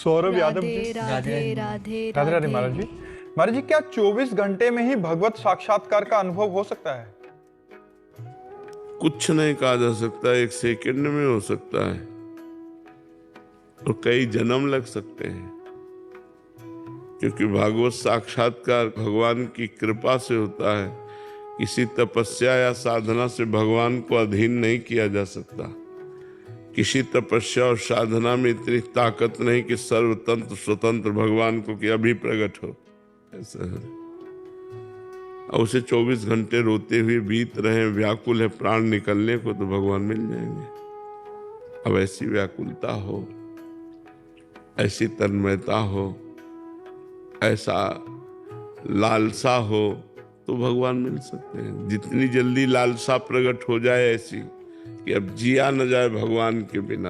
सौरभ यादव जी। राधे राधे राधे राधे राधे महाराज जी। महाराज जी, क्या 24 घंटे में ही भगवत साक्षात्कार का अनुभव हो सकता है? कुछ नहीं कहा जा सकता, एक सेकंड में हो सकता है और कई जन्म लग सकते हैं, क्योंकि भागवत साक्षात्कार भगवान की कृपा से होता है। किसी तपस्या या साधना से भगवान को अधीन नहीं किया जा सकता। किसी तपस्या और साधना में इतनी ताकत नहीं कि सर्वतंत्र स्वतंत्र भगवान को कि अभी प्रकट हो, ऐसा है। और उसे 24 घंटे रोते हुए बीत रहे, व्याकुल है प्राण निकलने को, तो भगवान मिल जाएंगे। अब ऐसी व्याकुलता हो, ऐसी तन्मयता हो, ऐसा लालसा हो, तो भगवान मिल सकते हैं। जितनी जल्दी लालसा प्रकट हो जाए ऐसी कि अब जिया न जाए भगवान के बिना।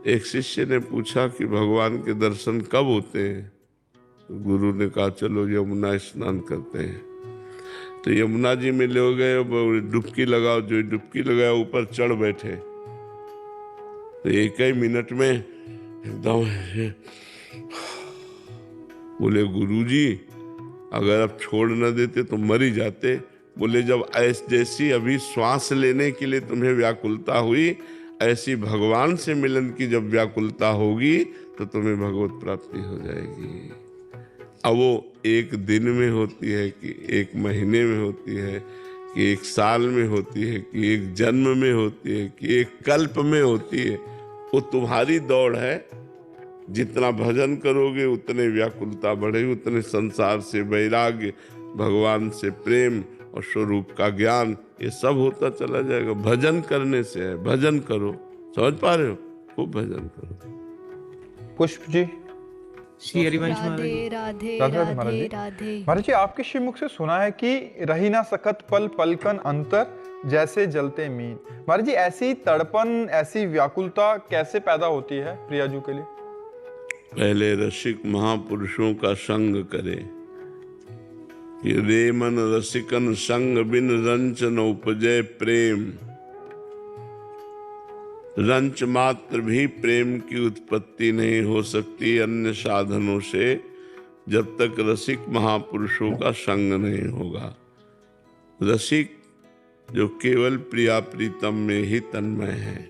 एक शिष्य ने पूछा कि भगवान के दर्शन कब होते हैं? तो गुरु ने कहा चलो यमुना स्नान करते हैं। तो यमुना जी में ले गए, डुबकी लगाओ। जो डुबकी लगाया ऊपर चढ़ बैठे, तो एक ही मिनट में एकदम बोले गुरुजी अगर आप छोड़ न देते तो मर ही जाते। बोले जब जैसी अभी श्वास लेने के लिए तुम्हें व्याकुलता हुई, ऐसी भगवान से मिलन की जब व्याकुलता होगी तो तुम्हें भगवत प्राप्ति हो जाएगी। अब वो एक दिन में होती है कि एक महीने में होती है कि एक साल में होती है कि एक जन्म में होती है कि एक कल्प में होती है, वो तुम्हारी दौड़ है। जितना भजन करोगे उतने व्याकुलता बढ़ेगी, उतने संसार से वैराग्य, भगवान से प्रेम और स्वरूप का ज्ञान, ये सब होता चला जाएगा। भजन करने से है, भजन करो। समझ पा रहे हो? खूब भजन करो। पुष्प जी। श्री हरिवंश महाराज। राधे राधे महाराज जी। महाराज जी, आपके श्रीमुख से सुना है कि रही ना सकत पल पलकन अंतर, जैसे जलते मीन। महाराज जी, ऐसी तड़पन, ऐसी व्याकुलता कैसे पैदा होती है प्रियाजू के लिए? पहले रसिक महापुरुषों का संग करे कि रे मन रसिकन संग बिन रंच न उपजय प्रेम। रंच मात्र भी प्रेम की उत्पत्ति नहीं हो सकती अन्य साधनों से, जब तक रसिक महापुरुषों का संग नहीं होगा। रसिक जो केवल प्रिया प्रीतम में ही तन्मय है।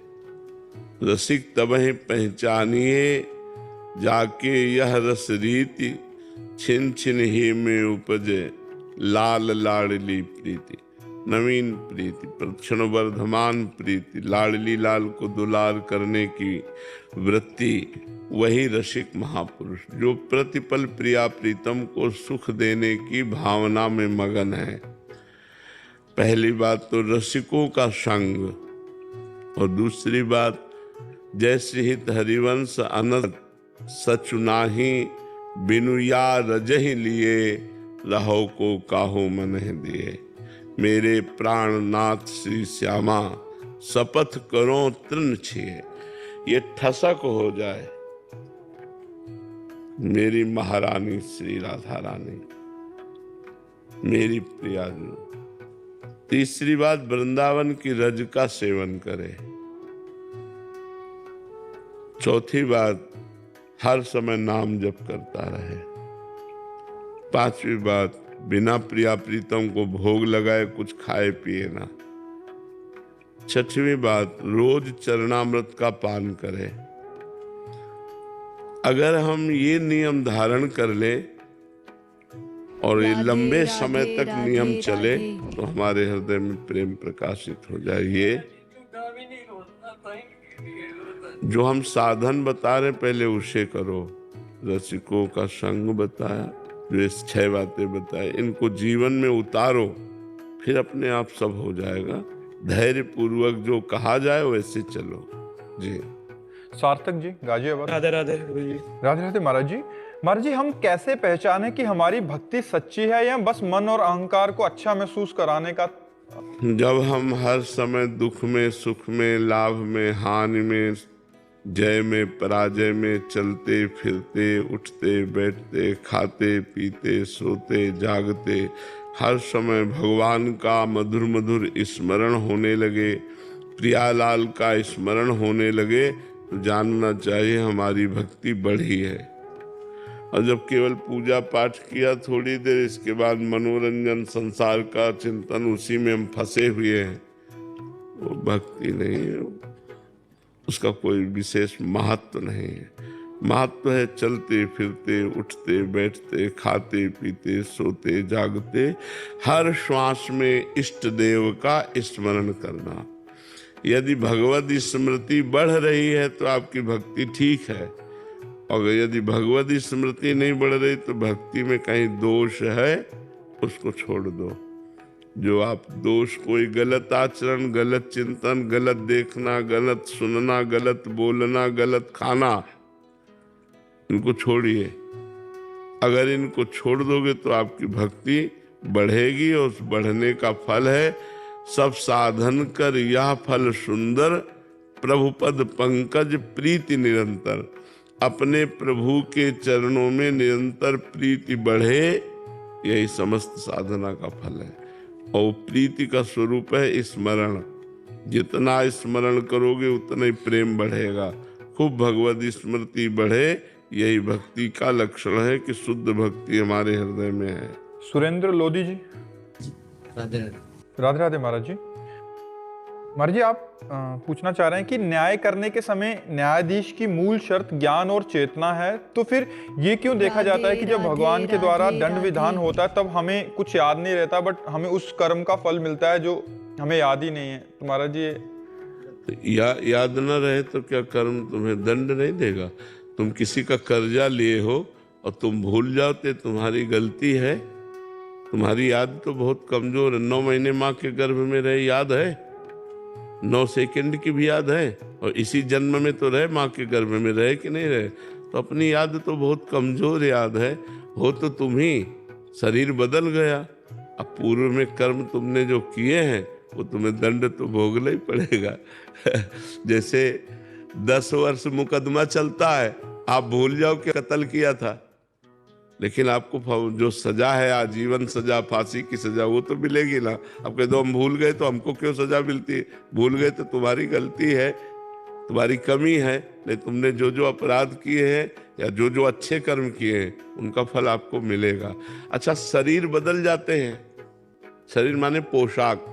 रसिक तब ही पहचानिए जाके यह रस रीति, छिन छिन ही में उपजे लाल लाडली प्रीति। नवीन प्रीति, प्रक्षण वर्धमान प्रीति, लाडली लाल को दुलार करने की वृत्ति, वही रसिक महापुरुष जो प्रतिपल प्रिया प्रीतम को सुख देने की भावना में मगन है। पहली बात तो रसिकों का संग, और दूसरी बात जैसे हित हरिवंश अनंत सच नाही, बिनु या रजहि लिए रहो को काहो मनहि दिए। मेरे प्राणनाथ श्री श्यामा शपथ करो तृण छिए। ये ठसक हो जाए मेरी महारानी श्री राधा रानी, मेरी प्रियाजू। तीसरी बात, वृंदावन की रज का सेवन करे। चौथी बात, हर समय नाम जप करता रहे। पांचवी बात, बिना प्रिया प्रीतम को भोग लगाए कुछ खाए पिए ना। छठवीं बात, रोज चरणामृत का पान करे। अगर हम ये नियम धारण कर ले और ये लंबे समय तक नियम चले तो हमारे हृदय में प्रेम प्रकाशित हो जाए। ये जो हम साधन बता रहे पहले उसे करो। रसिकों का संग बताया, जो 6 बातें बताए, इनको जीवन में उतारो, फिर अपने आप सब हो जाएगा। धैर्य पूर्वक जो कहा जाए वैसे चलो। जी सार्थक जी, गाजियाबाद। राधे राधे। राधे राधे महाराज जी। महाराज जी, हम कैसे पहचाने कि हमारी भक्ति सच्ची है या बस मन और अहंकार को अच्छा महसूस कराने का? जब हम हर समय दुख में, सुख में, लाभ में, हानि में, जय में, पराजय में, चलते फिरते, उठते बैठते, खाते पीते, सोते जागते, हर समय भगवान का मधुर मधुर स्मरण होने लगे, प्रियालाल का स्मरण होने लगे, तो जानना चाहिए हमारी भक्ति बढ़ी है। और जब केवल पूजा पाठ किया थोड़ी देर, इसके बाद मनोरंजन, संसार का चिंतन, उसी में हम फंसे हुए हैं, वो भक्ति नहीं है, उसका कोई विशेष महत्व नहीं है। महत्व है चलते फिरते, उठते बैठते, खाते पीते, सोते जागते, हर श्वास में इष्ट देव का स्मरण करना। यदि भगवत स्मृति बढ़ रही है तो आपकी भक्ति ठीक है, और यदि भगवत स्मृति नहीं बढ़ रही तो भक्ति में कहीं दोष है, उसको छोड़ दो। जो आप दोष, कोई गलत आचरण, गलत चिंतन, गलत देखना, गलत सुनना, गलत बोलना, गलत खाना, इनको छोड़िए। अगर इनको छोड़ दोगे तो आपकी भक्ति बढ़ेगी, और उस बढ़ने का फल है सब साधन कर यह फल सुंदर, प्रभुपद पंकज प्रीति निरंतर। अपने प्रभु के चरणों में निरंतर प्रीति बढ़े, यही समस्त साधना का फल है। और प्रीति का स्वरूप है स्मरण। जितना स्मरण करोगे उतना ही प्रेम बढ़ेगा। खूब भगवत स्मृति बढ़े, यही भक्ति का लक्षण है कि शुद्ध भक्ति हमारे हृदय में है। सुरेंद्र लोधी जी, राधे राधे राधे महाराज जी। महाराज जी, आप पूछना चाह रहे हैं कि न्याय करने के समय न्यायाधीश की मूल शर्त ज्ञान और चेतना है, तो फिर ये क्यों देखा जाता है कि जब भगवान के द्वारा दंड विधान होता है तब हमें कुछ याद नहीं रहता, बट हमें उस कर्म का फल मिलता है जो हमें याद ही नहीं है? तो महाराज जी, याद न रहे तो क्या कर्म तुम्हें दंड नहीं देगा? तुम किसी का कर्जा लिए हो और तुम भूल जाओ तो तुम्हारी गलती है। तुम्हारी याद तो बहुत कमजोर है। 9 महीने माँ के गर्भ में रहे, याद है? 9 सेकंड की भी याद है, और इसी जन्म में तो रहे, माँ के गर्भ में रहे कि नहीं रहे? तो अपनी याद तो बहुत कमजोर याद है। हो तो तुम ही, शरीर बदल गया। अब पूर्व में कर्म तुमने जो किए हैं वो तुम्हें दंड तो भोगना ही पड़ेगा। जैसे 10 वर्ष मुकदमा चलता है, आप भूल जाओ कि कत्ल किया था, लेकिन आपको जो सजा है, आजीवन सजा, फांसी की सजा, वो तो मिलेगी ना। अब कह दो हम भूल गए तो हमको क्यों सजा मिलती है? भूल गए तो तुम्हारी गलती है, तुम्हारी कमी है। लेकिन तुमने जो जो अपराध किए हैं या जो जो अच्छे कर्म किए हैं उनका फल आपको मिलेगा। अच्छा, शरीर बदल जाते हैं। शरीर माने पोशाक।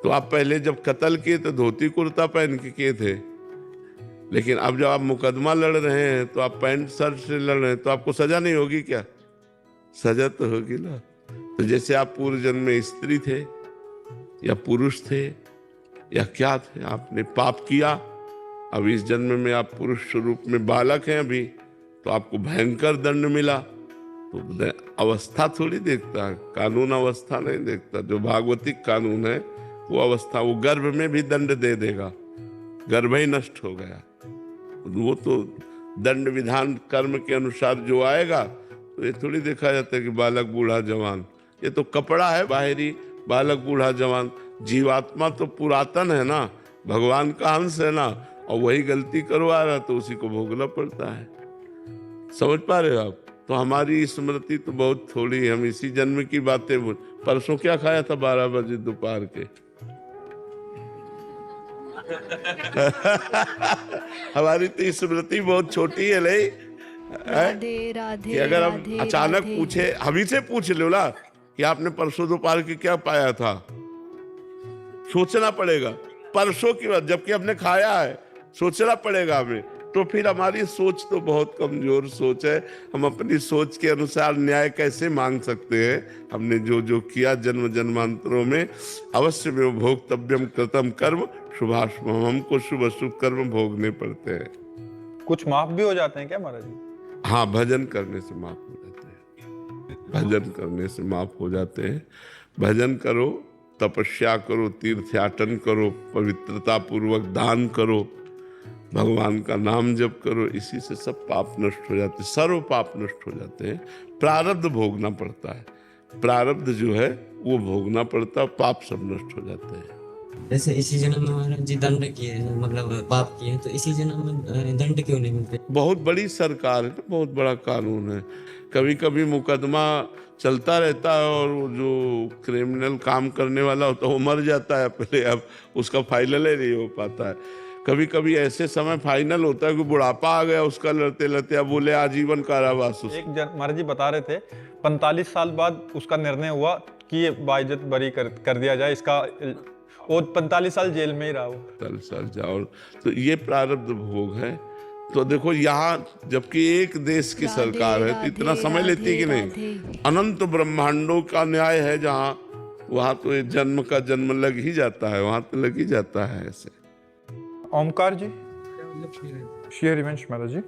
तो आप पहले जब कत्ल किए तो धोती कुर्ता पहन के किए थे, लेकिन अब जब आप मुकदमा लड़ रहे हैं तो आप पैंट शर्ट से लड़ रहे हैं, तो आपको सजा नहीं होगी क्या? सजा तो होगी ना। तो जैसे आप पूर्व जन्म में स्त्री थे या पुरुष थे या क्या थे, आपने पाप किया, अब इस जन्म में आप पुरुष स्वरूप में बालक हैं अभी, तो आपको भयंकर दंड मिला। तो अवस्था थोड़ी देखता है, कानून अवस्था नहीं देखता। जो भागवतिक कानून है वो अवस्था, वो गर्भ में भी दंड दे देगा। गर्भ ही नष्ट हो गया, वो तो दंड विधान कर्म के अनुसार जो आएगा। तो ये थोड़ी देखा जाता है कि बालक बूढ़ा जवान, ये तो कपड़ा है बाहरी, बालक बूढ़ा जवान। जीवात्मा तो पुरातन है ना, भगवान का अंश है ना, और वही गलती करवा रहा तो उसी को भोगना पड़ता है। समझ पा रहे हो आप? तो हमारी स्मृति तो बहुत थोड़ी है, हम इसी जन्म की बातें परसों क्या खाया था 12 बजे दोपहर के? हमारी तो स्मृति बहुत छोटी है। नहीं राधे राधे कि अगर हम राधे अचानक राधे। पूछे, हम ही से पूछ लो ना कि आपने परसों दोपहर के क्या पाया था, सोचना पड़ेगा। परसों की बात, जबकि हमने खाया है, सोचना पड़ेगा हमें। तो फिर हमारी सोच तो बहुत कमजोर सोच है। हम अपनी सोच के अनुसार न्याय कैसे मांग सकते हैं? हमने जो जो किया जन्म जन्मांतरों में, अवश्य में भोक्तव्यम कृतम कर्म शुभाशुभम, हमको शुभ अशुभ कर्म भोगने पड़ते हैं। कुछ माफ भी हो जाते हैं क्या महाराज जी? हाँ, भजन करने से माफ हो जाते हैं। भजन करने से माफ हो जाते हैं। भजन करो, तपस्या करो, तीर्थयाटन करो, पवित्रता पूर्वक दान करो, भगवान का नाम जप करो, इसी से सब पाप नष्ट हो जाते हैं। सर्व पाप नष्ट हो जाते हैं। प्रारब्ध भोगना पड़ता है, प्रारब्ध जो है वो भोगना पड़ता है, पाप सब नष्ट हो जाते हैं। जैसे इसी जन्म में महाराज जी दंड किए, मतलब पाप किए, तो इसी जन्म में दंड क्यों नहीं मिलते? बहुत बड़ी सरकार है, बहुत बड़ा कानून है। कभी कभी मुकदमा चलता रहता है और वो जो क्रिमिनल काम करने वाला होता है वो मर जाता है पहले, अब उसका फाइनल ही नहीं हो पाता है। कभी कभी ऐसे समय फाइनल होता है कि बुढ़ापा आ गया उसका, लड़ते लड़ते अब बोले आजीवन कारावास। महाराज जी बता रहे थे 45 साल बाद उसका निर्णय हुआ कि ये बाइज्जत बरी कर दिया जाए, इसका वो 45 साल जेल में ही रहा वो। 45 साल जाओ, तो ये प्रारब्ध भोग है। तो देखो यहाँ जबकि एक देश की सरकार है तो इतना समय लेती कि नहीं, अनंत ब्रह्मांडों का न्याय है जहाँ, वहां तो ये जन्म का जन्म लग ही जाता है, वहां तो लग ही जाता है ऐसे। ओमकार जी, शेयर रिवेंश महाराज जी।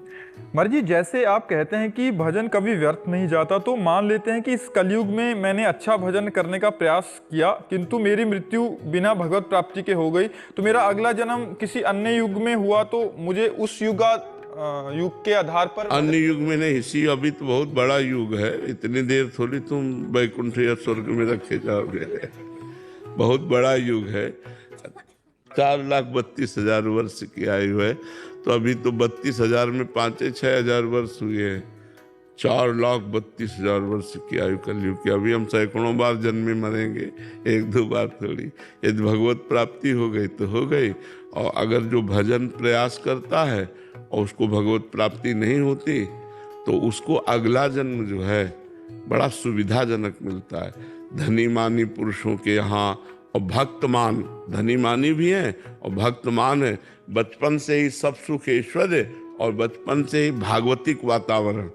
महाराज जी जैसे आप कहते हैं कि भजन कभी व्यर्थ नहीं जाता, तो मान लेते हैं कि इस कलयुग में मैंने अच्छा भजन करने का प्रयास किया किंतु मेरी मृत्यु बिना भगवत प्राप्ति के हो गई, तो मेरा अगला जन्म किसी अन्य युग में हुआ तो मुझे उस युग के आधार पर। अन्य युग में नहीं, इसी अभी तो बहुत बड़ा युग है, इतनी देर थोड़ी तुम वैकुंठ या स्वर्ग में रखे जाओगे, बहुत बड़ा युग है। 4,32,000 वर्ष की आयु है, तो अभी तो 32,000 में 5-6 वर्ष हुए हैं। 4,32,000 वर्ष की आयु कलयुग की। अभी हम सैकड़ों बार जन्मे मरेंगे, 1-2 बार थोड़ी। यदि भगवत प्राप्ति हो गई तो हो गई, और अगर जो भजन प्रयास करता है और उसको भगवत प्राप्ति नहीं होती तो उसको अगला जन्म जो है बड़ा सुविधाजनक मिलता है। धनी मानी पुरुषों के यहाँ और भक्तमान, धनी मानी भी हैं और भक्तमान है, बचपन से ही सब सुख ऐश्वर्य और बचपन से ही भागवतिक वातावरण।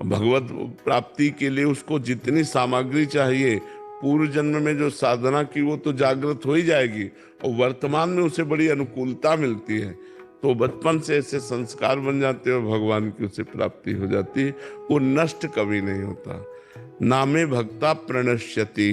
भगवत प्राप्ति के लिए उसको जितनी सामग्री चाहिए, पूर्व जन्म में जो साधना की वो तो जागृत हो ही जाएगी और वर्तमान में उसे बड़ी अनुकूलता मिलती है, तो बचपन से ऐसे संस्कार बन जाते हैं और भगवान की उसे प्राप्ति हो जाती है। वो नष्ट कभी नहीं होता। नामे भक्ता प्रणश्यति,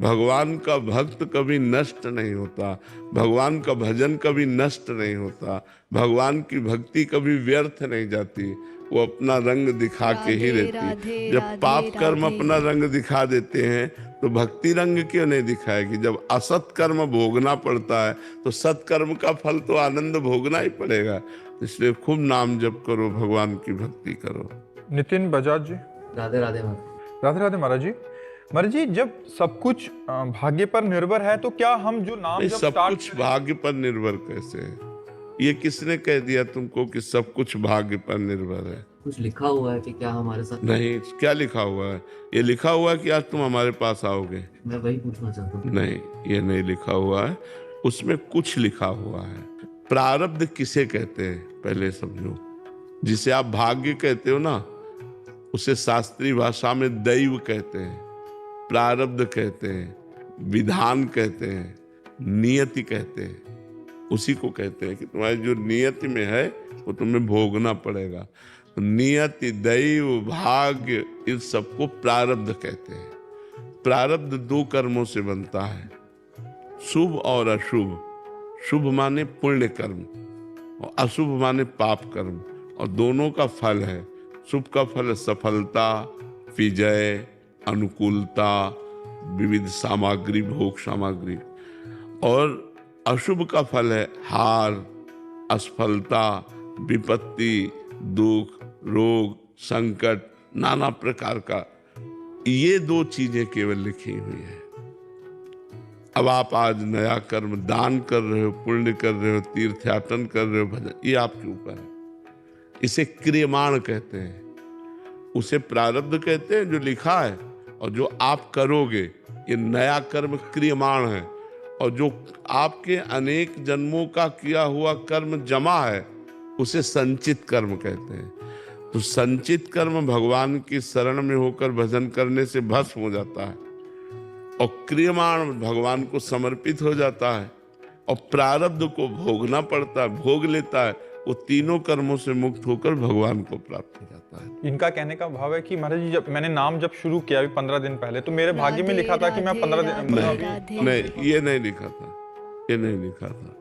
भगवान का भक्त कभी नष्ट नहीं होता, भगवान का भजन कभी नष्ट नहीं होता, भगवान की भक्ति कभी व्यर्थ नहीं जाती, वो अपना रंग दिखा के ही रहती। जब पाप कर्म अपना रंग दिखा देते हैं तो भक्ति रंग क्यों नहीं दिखाएगी। जब असत कर्म भोगना पड़ता है तो सत्कर्म का फल तो आनंद भोगना ही पड़ेगा। इसलिए खूब नाम जप करो, भगवान की भक्ति करो। नितिन बजाज जी। राधे राधे महाराज। राधे राधे महाराज जी। महाराज जी जब सब कुछ भाग्य पर निर्भर है तो क्या हम जो नाम जब सब कुछ भाग्य पर निर्भर कैसे है? ये किसने कह दिया तुमको कि सब कुछ भाग्य पर निर्भर है? कुछ लिखा हुआ है कि क्या हमारे साथ? नहीं, क्या लिखा हुआ है? ये लिखा हुआ है कि आज तुम हमारे पास आओगे? मैं वही पूछना चाहता हूँ। नहीं, ये नहीं लिखा हुआ है। उसमें कुछ लिखा हुआ है। प्रारब्ध किसे कहते हैं पहले समझो। जिसे आप भाग्य कहते हो ना, उसे शास्त्रीय भाषा में दैव कहते हैं, प्रारब्ध कहते हैं, विधान कहते हैं, नियति कहते हैं। उसी को कहते हैं कि तुम्हारी जो नियति में है वो तुम्हें भोगना पड़ेगा। तो नियति, दैव, भाग्य, इन सबको प्रारब्ध कहते हैं। प्रारब्ध 2 कर्मों से बनता है, शुभ और अशुभ। शुभ माने पुण्य कर्म और अशुभ माने पाप कर्म, और दोनों का फल है। शुभ का फल सफलता, विजय, अनुकूलता, विविध सामग्री, भोग सामग्री, और अशुभ का फल है हार, असफलता, विपत्ति, दुख, रोग, संकट, नाना प्रकार का। ये 2 चीजें केवल लिखी हुई है। अब आप आज नया कर्म, दान कर रहे हो, पुण्य कर रहे हो, तीर्थयाटन कर रहे हो, भजन, ये आपके ऊपर है। इसे क्रियमाण कहते हैं, उसे प्रारब्ध कहते हैं जो लिखा है, और जो आप करोगे ये नया कर्म क्रियमाण है, और जो आपके अनेक जन्मों का किया हुआ कर्म जमा है उसे संचित कर्म कहते हैं। तो संचित कर्म भगवान की शरण में होकर भजन करने से भस्म हो जाता है, और क्रियमाण भगवान को समर्पित हो जाता है, और प्रारब्ध को भोगना पड़ता है, भोग लेता है। वो तीनों कर्मों से मुक्त होकर भगवान को प्राप्त हो जाता है। इनका कहने का भाव है कि महाराज जी जब मैंने नाम जब शुरू किया अभी 15 दिन पहले, तो मेरे भाग्य में लिखा था कि मैं 15 दिन। नहीं, ये नहीं लिखा था, ये नहीं लिखा था।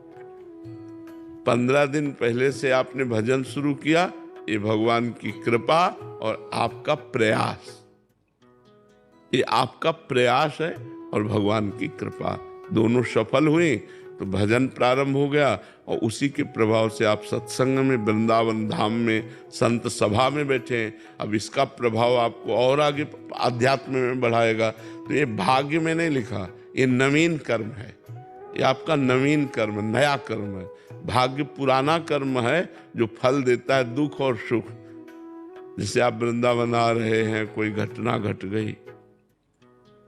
15 दिन पहले से आपने भजन शुरू किया, ये भगवान की कृपा और आपका प्रयास, ये आपका प्रयास है और भगवान की कृपा, दोनों सफल हुई तो भजन प्रारंभ हो गया, और उसी के प्रभाव से आप सत्संग में, वृंदावन धाम में, संत सभा में बैठे हैं। अब इसका प्रभाव आपको और आगे आध्यात्म में बढ़ाएगा। तो ये भाग्य में नहीं लिखा, ये नवीन कर्म है, ये आपका नवीन कर्म, नया कर्म है। भाग्य पुराना कर्म है जो फल देता है दुख और सुख। जैसे आप वृंदावन आ रहे हैं, कोई घटना घट गई,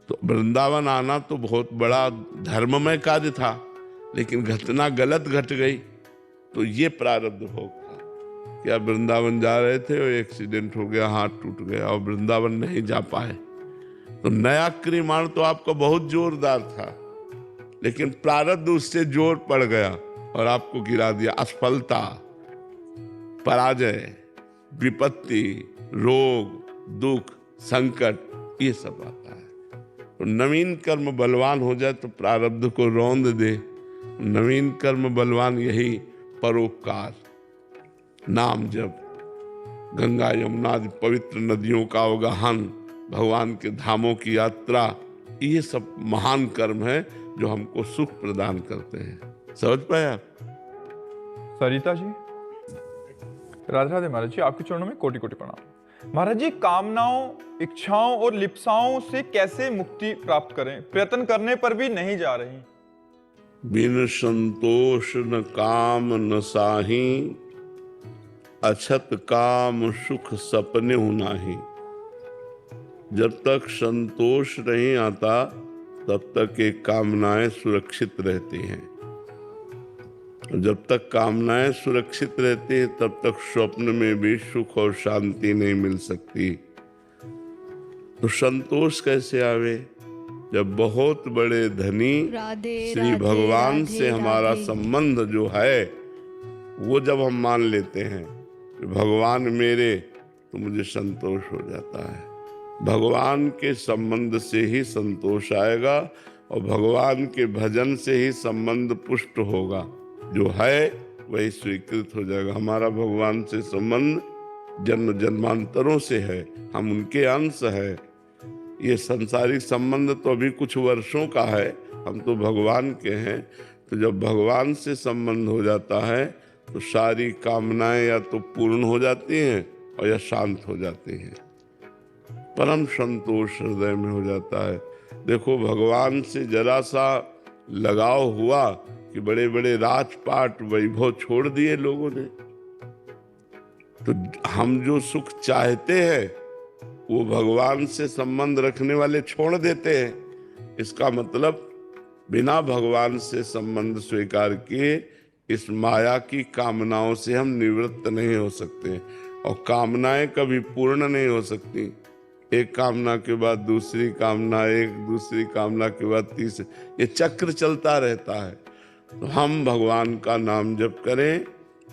तो वृंदावन आना तो बहुत बड़ा धर्ममय कार्य था, लेकिन घटना गलत घट गई तो ये प्रारब्ध भोग था कि आप वृंदावन जा रहे थे और एक्सीडेंट हो गया, हाथ टूट गया और वृंदावन नहीं जा पाए। तो नया क्रियमाण तो आपका बहुत जोरदार था, लेकिन प्रारब्ध उससे जोर पड़ गया और आपको गिरा दिया। असफलता, पराजय, विपत्ति, रोग, दुख, संकट, ये सब आता है। तो नवीन कर्म बलवान हो जाए तो प्रारब्ध को रौंद दे। नवीन कर्म बलवान यही परोपकार, नाम जप, गंगा यमुना आदि पवित्र नदियों का अवगाहन, भगवान के धामों की यात्रा, ये सब महान कर्म है जो हमको सुख प्रदान करते हैं। समझ पाए आप? सरिता जी, राधे राधे महाराज जी, आपके चरणों में कोटि कोटि प्रणाम। महाराज जी, कामनाओं, इच्छाओं और लिप्साओं से कैसे मुक्ति प्राप्त करें? प्रयत्न करने पर भी नहीं जा रही। बिन संतोष न काम न साही, अछत काम सुख सपने नाही। जब तक संतोष नहीं आता तब तक ये कामनाएं सुरक्षित रहती हैं। जब तक कामनाएं सुरक्षित रहती हैं तब तक स्वप्न में भी सुख और शांति नहीं मिल सकती। तो संतोष कैसे आवे? जब बहुत बड़े धनी श्री भगवान से हमारा संबंध जो है वो जब हम मान लेते हैं कि भगवान मेरे, तो मुझे संतोष हो जाता है। भगवान के संबंध से ही संतोष आएगा और भगवान के भजन से ही संबंध पुष्ट होगा। जो है वही स्वीकृत हो जाएगा। हमारा भगवान से संबंध जन्म जन्मांतरों से है, हम उनके अंश है। ये संसारिक संबंध तो अभी कुछ वर्षों का है, हम तो भगवान के हैं। तो जब भगवान से संबंध हो जाता है तो सारी कामनाएं या तो पूर्ण हो जाती हैं और या शांत हो जाती हैं। परम संतोष हृदय में हो जाता है। देखो, भगवान से जरा सा लगाव हुआ कि बड़े बड़े राजपाट वैभव छोड़ दिए लोगों ने। तो हम जो सुख चाहते हैं वो भगवान से संबंध रखने वाले छोड़ देते हैं। इसका मतलब बिना भगवान से संबंध स्वीकार किए इस माया की कामनाओं से हम निवृत्त नहीं हो सकते, और कामनाएं कभी पूर्ण नहीं हो सकती। एक कामना के बाद दूसरी कामना, एक दूसरी कामना के बाद तीसरी, ये चक्र चलता रहता है। तो हम भगवान का नाम जप करें,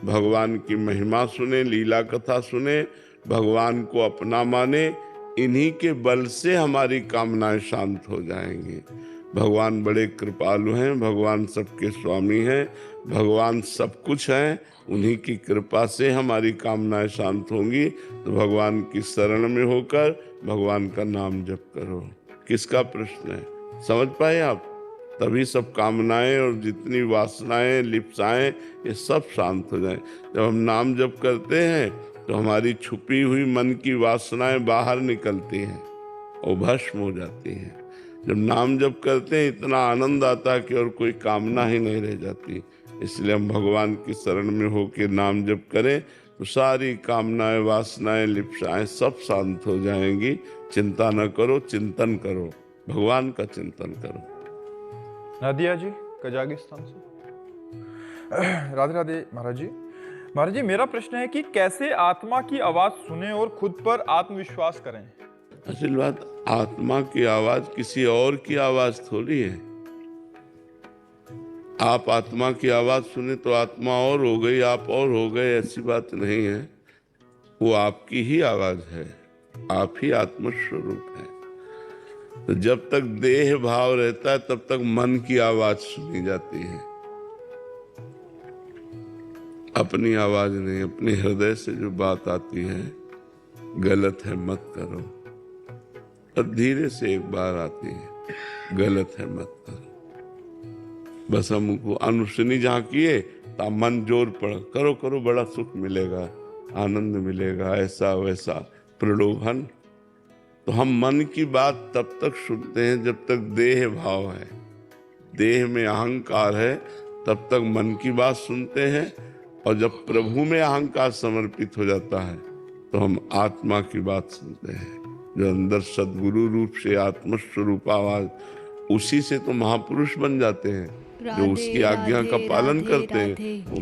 भगवान की महिमा सुने, लीला कथा सुने, भगवान को अपना माने, इन्हीं के बल से हमारी कामनाएं शांत हो जाएंगी। भगवान बड़े कृपालु हैं, भगवान सबके स्वामी हैं, भगवान सब कुछ हैं। उन्हीं की कृपा से हमारी कामनाएं शांत होंगी। तो भगवान की शरण में होकर भगवान का नाम जप करो। किसका प्रश्न है? समझ पाए आप? तभी सब कामनाएं और जितनी वासनाएं, लिप्साएं, ये सब शांत हो जाएं। जब हम नाम जप करते हैं तो हमारी छुपी हुई मन की वासनाएं बाहर निकलती हैं और भस्म हो जाती हैं। जब नाम जप करते हैं इतना आनंद आता है कि और कोई कामना ही नहीं रह जाती। इसलिए हम भगवान की शरण में होकर नाम जप करें तो सारी कामनाएं, वासनाएं, लिप्साएं सब शांत हो जाएंगी। चिंता न करो, चिंतन करो, भगवान का चिंतन करो। नादिया जी, कजाकिस्तान से। राधे राधे महाराज जी। महाराज जी, मेरा प्रश्न है कि कैसे आत्मा की आवाज सुने और खुद पर आत्मविश्वास करें? असल बात, आत्मा की आवाज किसी और की आवाज थोड़ी है। आप आत्मा की आवाज सुने तो आत्मा और हो गई, आप और हो गए, ऐसी बात नहीं है। वो आपकी ही आवाज है, आप ही आत्मस्वरूप है। तो जब तक देह भाव रहता है तब तक मन की आवाज सुनी जाती है, अपनी आवाज नहीं। अपने हृदय से जो बात आती है गलत है मत करो, और धीरे से एक बार आती है गलत है मत करो। बस हमको अनुसुनी जहाँ किए तो मन जोर पड़, करो करो, बड़ा सुख मिलेगा, आनंद मिलेगा, ऐसा वैसा प्रलोभन। तो हम मन की बात तब तक सुनते हैं जब तक देह भाव है, देह में अहंकार है, तब तक मन की बात सुनते हैं, और जब प्रभु में अहंकार समर्पित हो जाता है तो हम आत्मा की बात सुनते हैं। जो अंदर सद्गुरु रूप से आत्मस्वरूप आवाज, उसी से तो महापुरुष बन जाते हैं। जो राधे उसकी आज्ञा का राधे पालन राधे करते हैं राधे। वो